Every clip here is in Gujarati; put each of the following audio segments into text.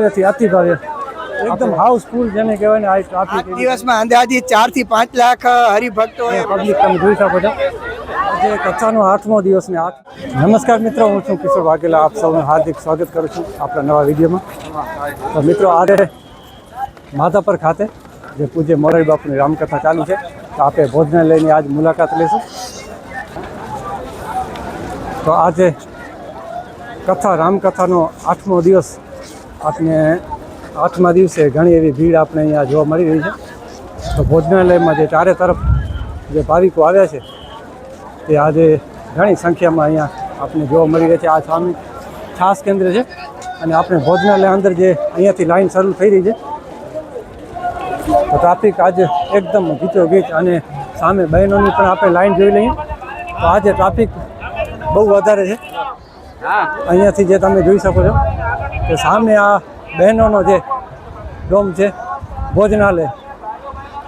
ભાવેથી અતિ ભાવે એકદમ હાઉસફુલ જેને કહેવાય ને આ ટ્રાફિક દિવસમાં અંદાજિત 4 થી 5 લાખ હરિભક્તો પબ્લિક તમે જોઈ શકો છો આજે કચ્છનો 8મો દિવસ ને 8 નમસ્કાર મિત્રો, હું છું કિશોર વાઘેલા. આપ સૌનું હાર્દિક સ્વાગત કરું છું આપણા નવા વિડીયોમાં. તો મિત્રો આજે માધાપર ખાતે જે પૂજ્ય મોરારી બાપુની રામકથા ચાલુ છે, તો આપણે ભોજનાલયની આજ મુલાકાત લઈશું. તો આજે કથા રામકથાનો 8મો દિવસ, આપણે 8મા દિવસે ઘણી એવી ભીડ આપણે અહીંયા જોવા મળી રહી છે. તો ભોજનાલયમાં જે ચારે તરફ જે ભાવિકો આવ્યા છે તે આજે ઘણી સંખ્યામાં અહીંયા આપણે જોવા મળી રહી છે. આ સામે છાસ કેન્દ્ર છે અને આપણે ભોજનાલય અંદર જે અહીંયાથી લાઈન શરૂ થઈ રહી છે. તો ટ્રાફિક આજે એકદમ ગીચોગીચ અને સામે બહેનોની પણ આપણે લાઈન જોઈ લઈએ તો આજે ટ્રાફિક બહુ વધારે છે. અહીંયાથી જે તમે જોઈ શકો છો કે સામે આ બહેનોનો જે ડોમ છે ભોજનાલય,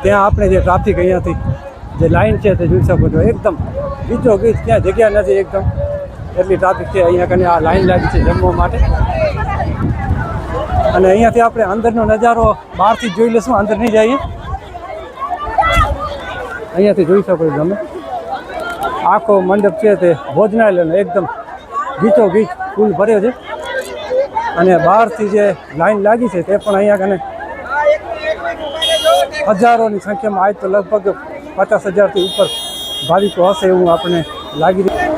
ત્યાં આપણે જે ટ્રાફિક અહીંયાથી જે લાઈન છે તે જોઈ શકો છો. એકદમ ગીચોગીચ, ક્યાં જગ્યા નથી, એકદમ એટલી ટ્રાફિક છે. અહીંયા કને આ લાઈન લાગી છે જમવા માટે. અને અહીંયાથી આપણે અંદરનો નજારો બહારથી જોઈ લઈશું, અંદર નહીં જઈએ. અહીંયાથી જોઈ શકો છો તમે આખો મંડપ છે તે ભોજનાલયનો એકદમ ગીચોગીચ ફૂલ ભર્યો છે. અને બહારથી જે લાઈન લાગી છે તે પણ અહીંયા કને હજારોની સંખ્યામાં, આજ તો લગભગ 50,000થી ઉપર ભાવિકો હશે એવું આપણને લાગી રહ્યું.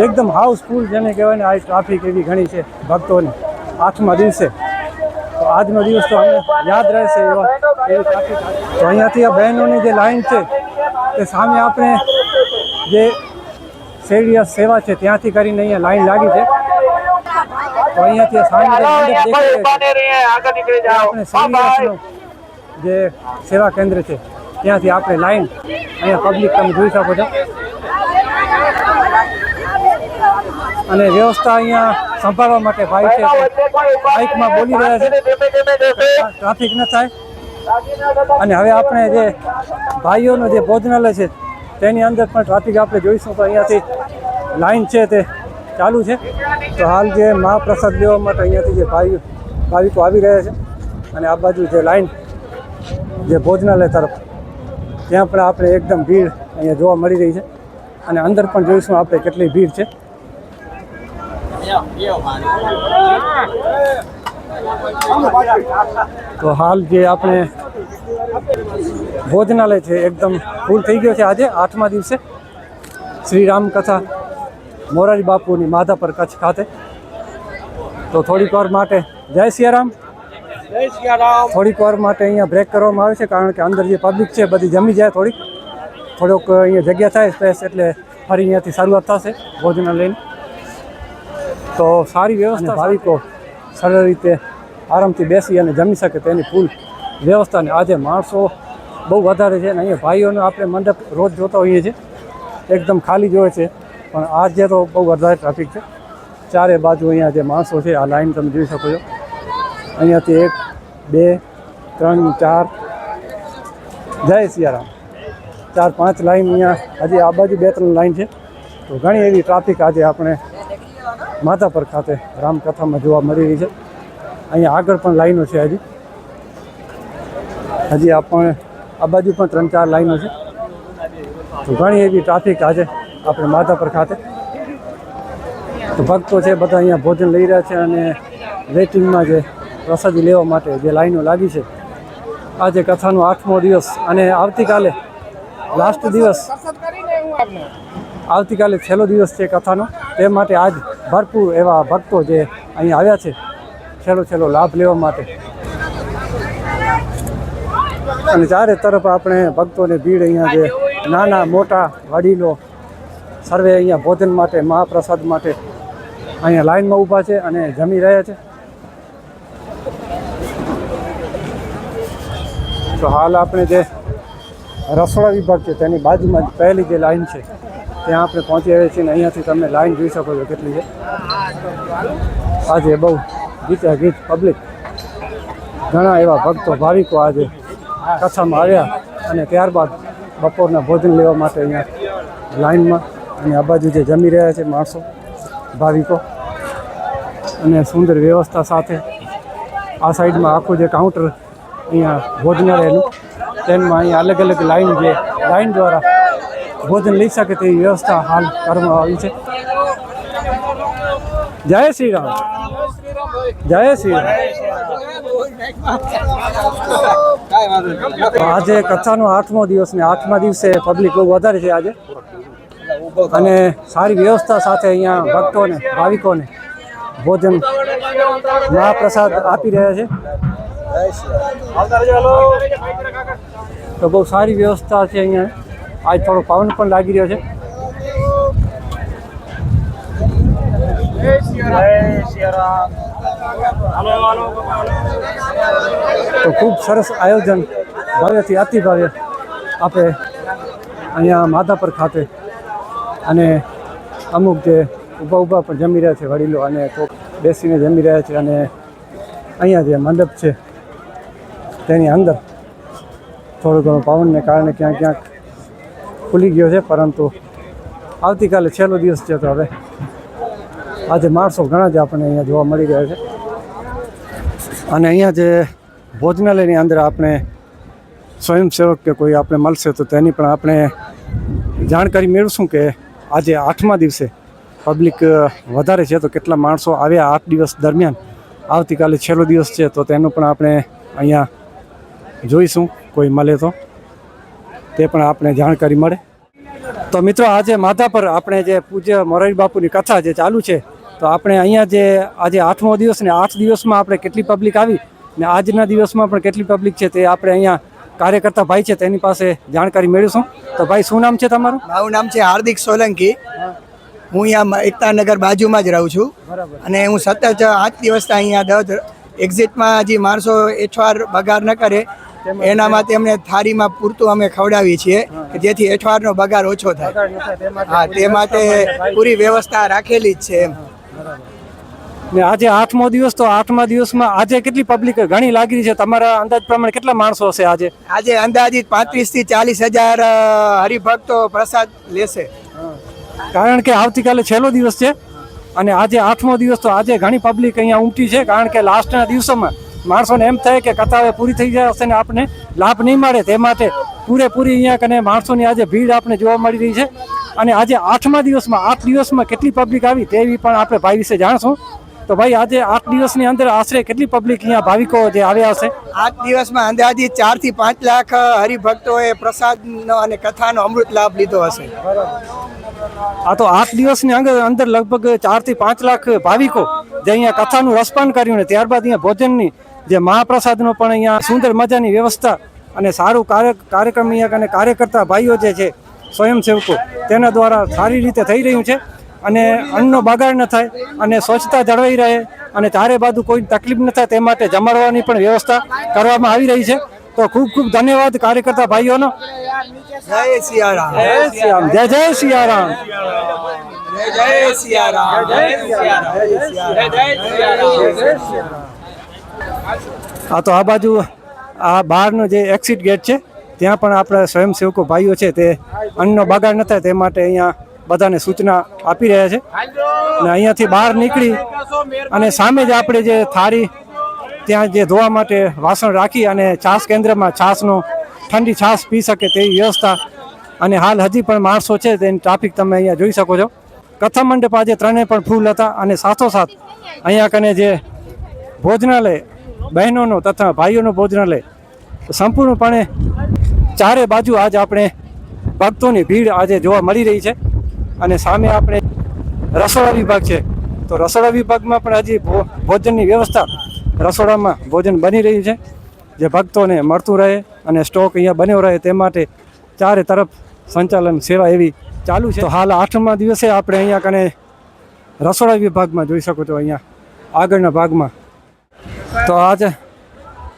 એકદમ હાઉસફુલ જેને કહેવાય ને આ ટ્રાફિક એવી ઘણી છે ભક્તોની 8મા દિવસે. તો આજનો દિવસ તો અમને યાદ રહેશે એવી ટ્રાફિક. તો અહીંયાથી આ બહેનોની જે લાઈન છે તે સામે આપણે જે શેરડીયા સેવા છે ત્યાંથી કરીને અહીંયા લાઈન લાગી છે. તો અહીંયાથી સામે જે સેવા કેન્દ્ર છે ત્યાંથી આપણે લાઈન અહીંયા પબ્લિક તમે જોઈ શકો છો. અને વ્યવસ્થા અહીંયા સંભાળવા માટે ભાઈ છે બાઇકમાં બોલી રહ્યા છે ટ્રાફિક ન થાય. અને હવે આપણે જે ભાઈઓનો જે ભોજનાલય છે તેની અંદર પણ ટ્રાફિક આપણે જોઈશું. તો અહીંયાથી લાઈન છે તે ચાલુ છે. તો હાલ જે મહાપ્રસાદ લેવા માટે અહીંયાથી જે ભાવિકો આવી રહ્યા છે અને આ બાજુ જે લાઈન જે ભોજનાલય તરફ, ત્યાં પણ આપણે એકદમ ભીડ અહીંયા જોવા મળી રહી છે. અને અંદર પણ જોઈશું આપણે કેટલી ભીડ છે. તો હાલ જે આપણે ભોજનાલય છે એકદમ ફૂલ થઈ ગયો છે આજે 8મા દિવસે શ્રી રામકથા મોરારી બાપુની માધાપર કચ્છ ખાતે. તો થોડીક વાર માટે જય સિયારામ, થોડીક વાર માટે અહીંયા બ્રેક કરવામાં આવે છે કારણ કે અંદર જે પબ્લિક છે બધી જમી જાય, થોડોક અહીંયા જગ્યા થાય સ્પેસ, એટલે ફરી અહીંયાથી શરૂઆત થશે ભોજનાલયની. તો સારી વ્યવસ્થા, ભાવિકો સરળ રીતે આરામથી બેસી અને જમી શકે તેની ફૂલ વ્યવસ્થા. ને આજે માણસો બહુ વધારે છે. અને અહીંયા ભાઈઓનો આપણે મંડપ રોજ જોતા હોઈએ છીએ એકદમ ખાલી જ હોય છે, પણ આજે તો બહુ વધારે ટ્રાફિક છે. ચારે બાજુ અહીંયા જે માણસો છે આ લાઈન તમે જોઈ શકો છો. અહીંયાથી 1 2 3 4 જય સિયારામ 4 5 લાઈન અહીંયા હજી આ બાજુ 2 3 લાઈન છે. તો ઘણી એવી ટ્રાફિક આજે આપણે માધાપર ખાતે રામકથામાં જોવા મળી રહી છે. અહીંયા આગળ પણ લાઈનો છે, હજી આપણે આ બાજુ પણ 3 4 લાઈનો છે. તો ઘણી એવી ટ્રાફિક આજે આપણે માધાપર ખાતે. તો ભક્તો છે બધા અહીંયા ભોજન લઈ રહ્યા છે અને વેઇટિંગમાં જે પ્રસાદી લેવા માટે જે લાઈનો લાગી છે. આજે કથાનો 8મો દિવસ અને આવતીકાલે લાસ્ટ દિવસ, આવતીકાલે છેલ્લો દિવસ છે કથાનો. તે માટે આજ ભરપૂર એવા ભક્તો જે અહીંયા આવ્યા છે છેલ્લો લાભ લેવા માટે. અને ચારે તરફ આપણે ભક્તોને ભીડ, અહીંયા જે નાના મોટા વડીલો સર્વે અહીંયા ભોજન માટે, મહાપ્રસાદ માટે અહીંયા લાઈનમાં ઊભા છે અને જમી રહ્યા છે. તો હાલ આપણે જે રસોડા વિભાગ છે તેની બાજુમાં પહેલી જે લાઈન છે ત્યાં આપણે પહોંચી આવ્યા છીએ. અહીંયાથી તમે લાઈન જોઈ શકો છો કેટલી છે. આજે બહુ ગીચ પબ્લિક, ઘણા એવા ભક્તો ભાવિકો આજે કચ્છમાં આવ્યા અને ત્યારબાદ બપોરના ભોજન લેવા માટે અહીંયા લાઈનમાં. અને આ બાજુ જે જમી રહ્યા છે માણસો ભાવિકો, અને સુંદર વ્યવસ્થા સાથે આ સાઈડમાં આખું જે કાઉન્ટર અહીંયા ભોજનાલયનું તેમાં અહીંયા અલગ અલગ લાઈન દ્વારા ભોજન લઈ શકે તેવી વ્યવસ્થા હાલ કરવામાં આવી છે. જય શ્રી રામ, જય શ્રી રામ. આજે કથાનો 8મો દિવસ ને 8મા દિવસે પબ્લિક બહુ વધારે છે આજે, અને સારી વ્યવસ્થા સાથે અહીંયા ભક્તોને ભાવિકોને ભોજન મહાપ્રસાદ આપી રહ્યા છે. તો બહુ સારી વ્યવસ્થા છે અહીંયા. આજ થોડો પવન પણ લાગી રહ્યો છે. તો ખૂબ સરસ આયોજન, ભવ્યથી અતિ ભવ્ય આપણે અહીંયા માધાપર ખાતે, અને અમુક જે ઊભા પણ જમી રહ્યા છે વડીલો, અને કોક બેસીને જમી રહ્યા છે. અને અહીંયા જે મંડપ છે તેની અંદર થોડું ઘણું પવનને કારણે ક્યાંક ખુલી ગયો છે, પરંતુ આવતીકાલે છેલ્લો દિવસ છે તો હવે આજે માણસો ઘણા જ આપણને અહીંયા જોવા મળી રહ્યા છે. અને અહીંયા જે ભોજનાલયની અંદર આપણે સ્વયંસેવક કે કોઈ આપણે મળશે તો તેની પણ આપણે જાણકારી મેળવશું કે આજે 8મા દિવસે પબ્લિક વધારે છે તો કેટલા માણસો આવ્યા 8 દિવસ દરમિયાન. આવતીકાલે છેલ્લો દિવસ છે તો તેનું પણ આપણે અહીંયા જોઈશું, કોઈ મળે તો તે પણ આપણે જાણકારી મળે. તો મિત્રો આજે માધાપર આપણે જે પૂજ્ય મોરારી બાપુની કથા જે ચાલુ છે, તો આપણે અહીંયા જે આજે 8મો દિવસ ને 8 દિવસમાં આપણે કેટલી પબ્લિક આવી ને આજના દિવસમાં પણ કેટલી પબ્લિક છે તે આપણે અહીંયા કાર્યકર્તા ભાઈ છે તેની પાસે જાણકારી મેળવીશું. તો ભાઈ શું નામ છે તમારું? મારું નામ છે હાર્દિક સોલંકી. હું અહીંયા એકતાનગર બાજુમાં જ રહું છું, અને હું સતત 8 દિવસથી અહીંયા એક્ઝિટમાં હજી માણસો એઠવાર બગાર ન કરે એના માટે અમને થાળીમાં પૂરતું અમે ખવડાવીએ છીએ કે જેથી એઠવારનો બગાર ઓછો થાય. હા, તે માટે પૂરી વ્યવસ્થા રાખેલી જ છે એમ. ને આજે 8મો દિવસ, તો 8મા દિવસમાં આજે કેટલી પબ્લિક ઘણી લાગી રહી છે? તમારા અંદાજ પ્રમાણે કેટલા માણસો હશે આજે? આજે અંદાજિત 35 થી 40 હજાર હરિભક્તો પ્રસાદ લેશે. કારણ કે આવતીકાલે છેલ્લો દિવસ છે અને આજે 8મો દિવસ, તો આજે ઘણી પબ્લિક અહીંયા ઉમટી છે. કારણ કે લાસ્ટના દિવસોમાં માણસોને એમ થાય કે કથા હવે પૂરી થઈ જાય હશે ને આપણને લાભ નહીં મળે, તે માટે પૂરેપૂરી અહીંયા કને માણસોની આજે ભીડ આપણે જોવા મળી રહી છે. અને આજે 8મા દિવસમાં 8 દિવસમાં કેટલી પબ્લિક આવી તેવી પણ આપણે ભાઈ વિશે જાણશું. તો ભાઈ આજે 8 દિવસની અંદર આશરે કેટલી પબ્લિક અહીંયા ભાવિકો જે આવ્યા હશે? 8 દિવસમાં અંદાજિત 4 થી 5 લાખ હરિભક્તોએ પ્રસાદનો અને કથાનો અમૃત લાભ લીધો હશે. આ તો 8 દિવસની અંદર લગભગ 4 થી 5 લાખ ભાવિકો જે અહીંયા કથાનું રસપાન કર્યું ને ત્યારબાદ અહીંયા ભોજનની જે મહાપ્રસાદનો પણ અહીંયા સુંદર મજાની વ્યવસ્થા અને સારું કાર્યક્રમ અહીંયા અને કાર્યકર્તા ભાઈઓ જે છે સ્વયંસેવકો તેના દ્વારા સારી રીતે થઈ રહ્યું છે. અને અન્નનો બગાડ ન થાય અને સ્વચ્છતા જળવાઈ રહે અને ચારે બાજુ કોઈ તકલીફ ન થાય તે માટે જમાડવાની પણ વ્યવસ્થા કરવામાં આવી રહી છે. તો ખૂબ ખૂબ ધન્યવાદ કાર્યકર્તા ભાઈઓનો. જય સિયારામ, જય સિયારામ, જય જય સિયારામ, જય સિયારામ, જય સિયારામ. આ તો આ બાજુ આ બહારનો જે એક્ઝિટ ગેટ છે ત્યાં પણ આપણા સ્વયંસેવકો ભાઈઓ છે તે અન્નનો બગાડ ન થાય તે માટે અહીંયા બધાને સૂચના આપી રહ્યા છે. અને અહીંયાથી બહાર નીકળી અને સામે જ આપણે જે થાળી ત્યાં જે ધોવા માટે વાસણ રાખી અને છાશ કેન્દ્રમાં છાશનો ઠંડી છાશ પી શકે તેવી વ્યવસ્થા. અને હાલ હજી પણ માણસો છે તેની ટ્રાફિક તમે અહીંયા જોઈ શકો છો. કથા મંડપ આજે ત્રણેય પણ ફૂલ હતા. અને સાથોસાથ અહીંયા કને જે ભોજનાલય બહેનોનો તથા ભાઈઓનો ભોજનાલય સંપૂર્ણપણે ચારે બાજુ આજ આપણે ભક્તોની ભીડ આજે જોવા મળી રહી છે. અને સામે આપણે રસોડા વિભાગ છે, તો રસોડા વિભાગમાં પણ હજી ભોજનની વ્યવસ્થા રસોડામાં ભોજન બની રહ્યું છે જે ભક્તોને મળતું રહે અને સ્ટોક અહીંયા બન્યો રહે તે માટે ચારે તરફ સંચાલન સેવા એવી ચાલુ છે. તો હાલ 8મા દિવસે આપણે અહીંયા કને રસોડા વિભાગમાં જોઈ શકો છો અહીંયા આગળના ભાગમાં. તો આજે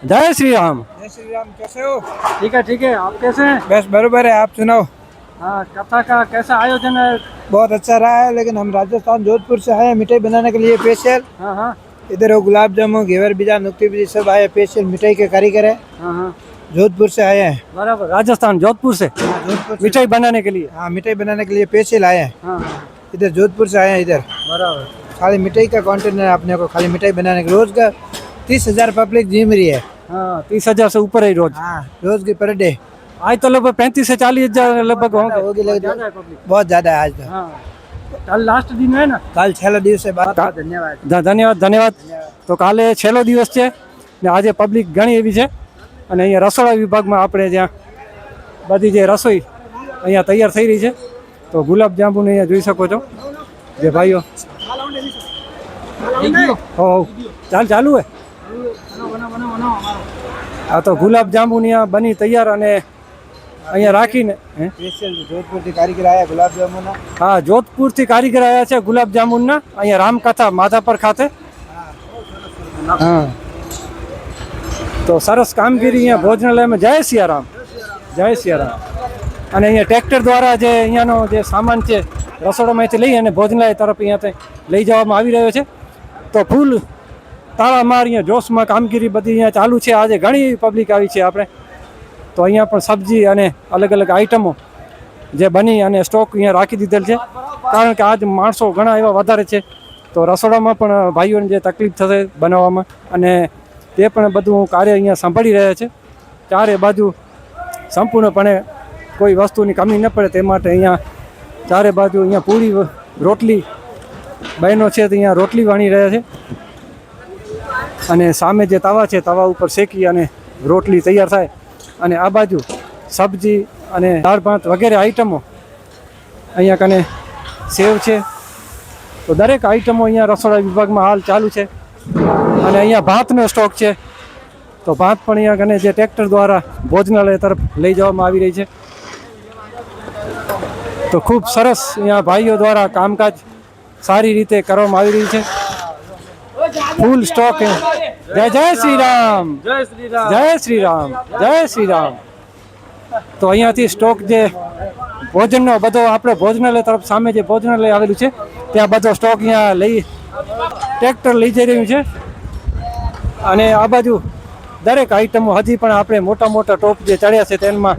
जय श्री राम. जय श्री राम. कैसे हो? ठीक है आप कैसे हैं? बस बराबर है. आप सुनाओ. हाँ, कथा का कैसा आयोजन है? बहुत अच्छा रहा है, लेकिन हम राजस्थान जोधपुर से आए हैं मिठाई बनाने के लिए स्पेशल. हाँ हाँ इधर वो गुलाब जामुन घेवर बीजा नुक्ती बीजी सब आए स्पेशल मिठाई के कारीगर है. हाँ हाँ जोधपुर से आए हैं. बराबर, राजस्थान जोधपुर से जोधपुर मिठाई बनाने के लिए. हाँ, मिठाई बनाने के लिए स्पेशल आए हैं. हाँ इधर जोधपुर से आए हैं. इधर बराबर. खाली मिठाई का कंटेनर है अपने को, खाली मिठाई बनाने के रोज का 30,000 पब्लिक घूम रही है। हाँ 30,000 से ऊपर है रोज। हाँ, रोज की पर डे आज तो लगभग 35 से 40,000 लगभग होंगे। होगी, लेकिन ज्यादा है पब्लिक। बहुत ज्यादा है आज तो। हाँ कल लास्ट दिन है ना। कल 6 દિવસ बाद। ધન્યવાદ ધન્યવાદ. તો કાલે છેલ્લો દિવસ છે ને આજે પબ્લિક ઘણી એવી છે અને અહીંયા રસોડા વિભાગમાં આપણે જ્યાં બધી જે રસોઈ અહીંયા તૈયાર થઈ રહી છે તો ગુલાબ જાંબુને અહીંયા જોઈ શકો છો જે ભાઈઓ હો ચાલુ હે આ તો ગુલાબ જાંબુની આ બની તૈયાર અને અહીંયા રાખીને સ્પેશિયલ જોધપુરથી કારીગર આયા ગુલાબ જામુન. હા જોધપુરથી કારીગર આવ્યા છે ગુલાબ જાંબુના અહીંયા રામકથા માધાપર ખાતે. હા તો સરસ કામગીરી અહીંયા ભોજનાલયમાં. જય સિયારામ જય સિયારામ. અને અહીંયા ટ્રેક્ટર દ્વારા જે અહીંયાનો જે સામાન છે રસોડામાંથી લઈ અને ભોજનાલય તરફ અહીંયાથી લઈ જવામાં આવી રહ્યો છે. તો ફૂલ તાળામાર અહીંયા જોશમાં કામગીરી બધી અહીંયા ચાલુ છે. આજે ઘણી પબ્લિક આવી છે આપણે તો અહીંયા પણ સબ્જી અને અલગ અલગ આઈટમો જે બની અને સ્ટોક અહીંયા રાખી દીધેલ છે કારણ કે આજ માણસો ઘણા એવા વધારે છે તો રસોડામાં પણ ભાઈઓને જે તકલીફ થશે બનાવવામાં અને તે પણ બધું કાર્ય અહીંયા સંભાળી રહ્યા છે. ચારે બાજુ સંપૂર્ણપણે કોઈ વસ્તુની કમી ન પડે તે માટે અહીંયા ચારે બાજુ અહીંયા પૂરી રોટલી બહેનો છે તો અહીંયા રોટલી વણી રહ્યા છે અને સામે જે તવા છે તવા ઉપર શેકી અને રોટલી તૈયાર થાય અને આ બાજુ સબ્જી અને દાળ ભાત વગેરે આઈટમો અહીંયા કને સેવ છે તો દરેક આઈટમો અહીંયા રસોડા વિભાગમાં હાલ ચાલુ છે. અને અહીંયા ભાતનો સ્ટોક છે તો ભાત પણ અહીંયા કને જે ટ્રેક્ટર દ્વારા ભોજનાલય તરફ લઈ જવામાં આવી રહી છે. તો ખૂબ સરસ અહીંયા ભાઈઓ દ્વારા કામકાજ સારી રીતે કરવામાં આવી રહી છે. ફૂલ સ્ટોક જય શ્રી રામ જય શ્રી રામ જય શ્રી રામ જય શ્રી રામ. તો અહીંયાથી સ્ટોક જે ભોજનનો બધો આપણે ભોજનાલય તરફ સામે જે ભોજનાલય આવેલું છે ત્યાં બધો સ્ટોક અહીંયા લઈ ટ્રેક્ટર લઈ જઈ રહ્યું છે અને આ બાજુ દરેક આઈટમો હજી પણ આપણે મોટા મોટા ટોપ જે ચડ્યા છે તેમાં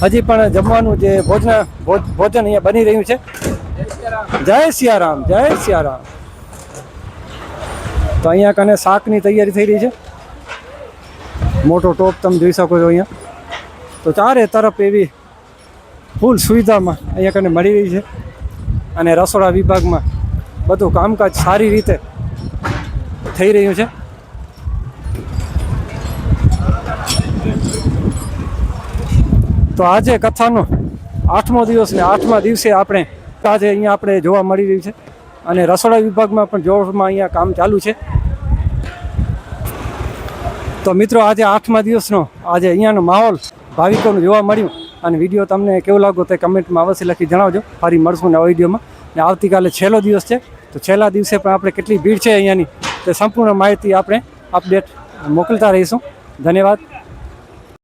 હજી પણ જમવાનું જે ભોજન અહીંયા બની રહ્યું છે. જય સિયારામ જય સિયારામ. તો અહીંયા કને શાકની તૈયારી થઈ રહી છે. મોટો ટોપ તમે જોઈ શકો છો અહીંયા. તો ચારે તરફ એવી ફૂલ સુવિધામાં અહીંયા કને મળી રહી છે અને રસોડા વિભાગમાં બધું કામકાજ સારી રીતે થઈ રહ્યું છે. તો આજે કથાનો 8મો દિવસ ને 8મા દિવસે આપણે આજે અહીંયા આપણે જોવા મળી રહ્યું છે અને રસોડા વિભાગમાં પણ જોરમાં અહીંયા કામ ચાલુ છે. તો મિત્રો આજે 8મા દિવસનો આજે અહીંયાનો માહોલ ભાવિકોનું જોવા મળ્યું અને વિડીયો તમને કેવો લાગ્યો તે કમેન્ટમાં અવશ્ય લખી જણાવજો. ફરી મળશું નવા વિડીયોમાં. ને આવતીકાલે છેલ્લો દિવસ છે તો છેલ્લા દિવસે પણ આપણે કેટલી ભીડ છે અહીંયાની તે સંપૂર્ણ માહિતી આપણે અપડેટ મોકલતા રહીશું. ધન્યવાદ.